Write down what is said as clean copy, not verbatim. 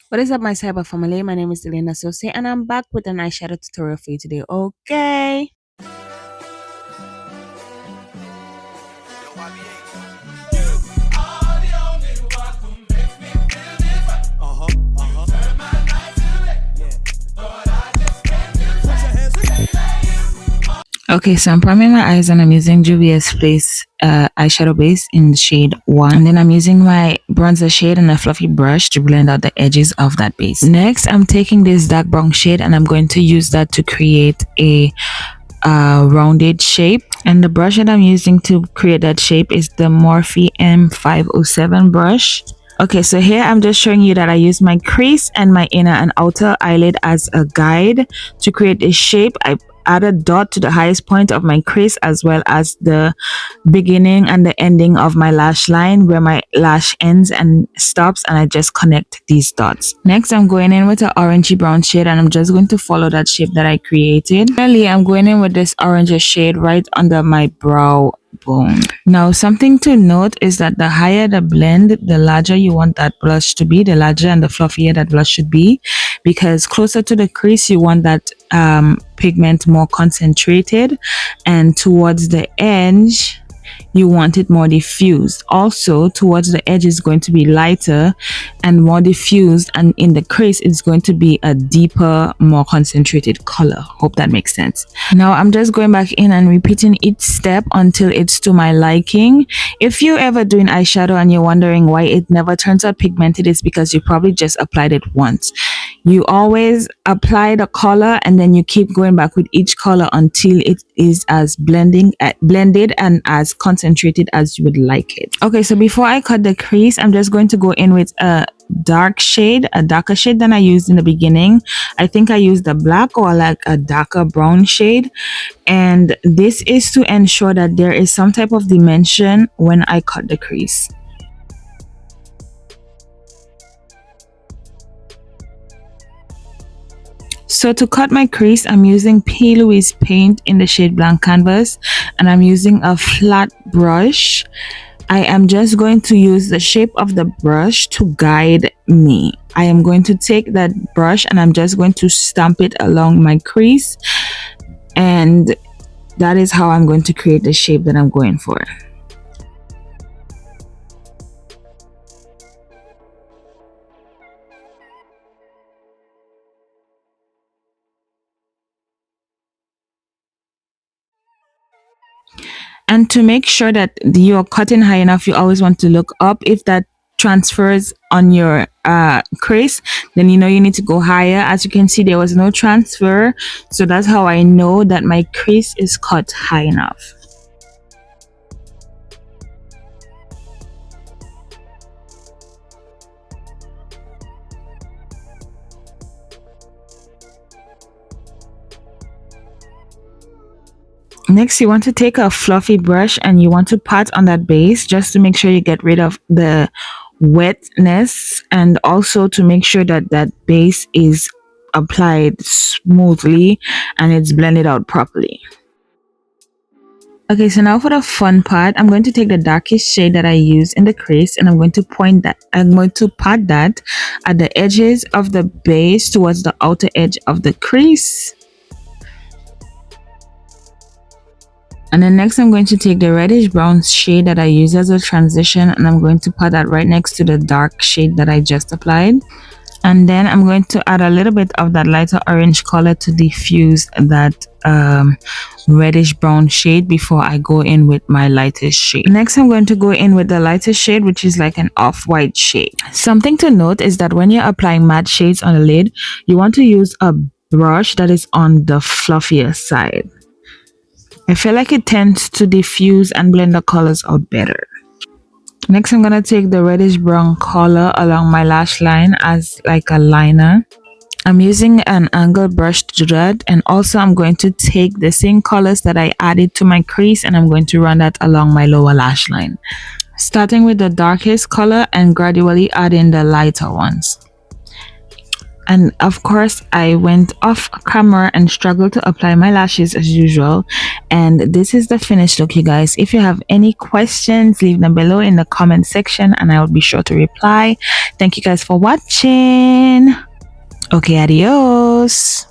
What is up, my cyber family? My name is elainassosseslayz and I'm back with an eyeshadow tutorial for you today. Okay. Okay, so I'm priming my eyes and I'm using Juvia's Place eyeshadow base in the shade 1. And then I'm using my bronzer shade and a fluffy brush to blend out the edges of that base. Next, I'm taking this dark brown shade and I'm going to use that to create a rounded shape. And the brush that I'm using to create that shape is the Morphe M507 brush. Okay, so here I'm just showing you that I use my crease and my inner and outer eyelid as a guide to create a shape. I add a dot to the highest point of my crease as well as the beginning and the ending of my lash line where my lash ends and stops, and I just connect these dots. Next, I'm going in with an orangey brown shade and I'm just going to follow that shape that I created. Finally, I'm going in with this orange shade right under my brow bone. Now, something to note is that the higher the blend, the larger you want that blush to be, the larger and the fluffier that blush should be, because closer to the crease you want that pigment more concentrated, and towards the edge you want it more diffused. Also, towards the edge is going to be lighter and more diffused, and in the crease it's going to be a deeper, more concentrated color. Hope that makes sense. Now I'm just going back in and repeating each step until it's to my liking. If you're ever doing eyeshadow and you're wondering why it never turns out pigmented, it's because you probably just applied it once. You always apply the color and then you keep going back with each color until it is as blended and as concentrated as you would like it. Okay, so before I cut the crease, I'm just going to go in with a darker shade than I used in the beginning. I think I used the black or like a darker brown shade, and this is to ensure that there is some type of dimension when I cut the crease. So to cut my crease, I'm using P. Louise paint in the shade Blank Canvas, and I'm using a flat brush. I am just going to use the shape of the brush to guide me. I am going to take that brush and I'm just going to stamp it along my crease, and that is how I'm going to create the shape that I'm going for. And to make sure that you're cutting high enough, you always want to look up. If that transfers on your crease, then you know you need to go higher. As you can see, there was no transfer, so that's how I know that my crease is cut high enough. Next, you want to take a fluffy brush and you want to pat on that base just to make sure you get rid of the wetness, and also to make sure that that base is applied smoothly and it's blended out properly. Okay, so now for the fun part, I'm going to take the darkest shade that I used in the crease and I'm going to pat that at the edges of the base towards the outer edge of the crease. And then next, I'm going to take the reddish brown shade that I used as a transition and I'm going to put that right next to the dark shade that I just applied. And then I'm going to add a little bit of that lighter orange color to diffuse that reddish brown shade before I go in with my lightest shade. Next, I'm going to go in with the lightest shade, which is like an off-white shade. Something to note is that when you're applying matte shades on the lid, you want to use a brush that is on the fluffier side. I feel like it tends to diffuse and blend the colors out better. Next, I'm going to take the reddish brown color along my lash line as like a liner. I'm using an angled brush to do that, and also I'm going to take the same colors that I added to my crease and I'm going to run that along my lower lash line, starting with the darkest color and gradually adding the lighter ones. And of course, I went off camera and struggled to apply my lashes as usual. And this is the finished look, you guys. If you have any questions, leave them below in the comment section and I will be sure to reply. Thank you guys for watching. Okay, adios.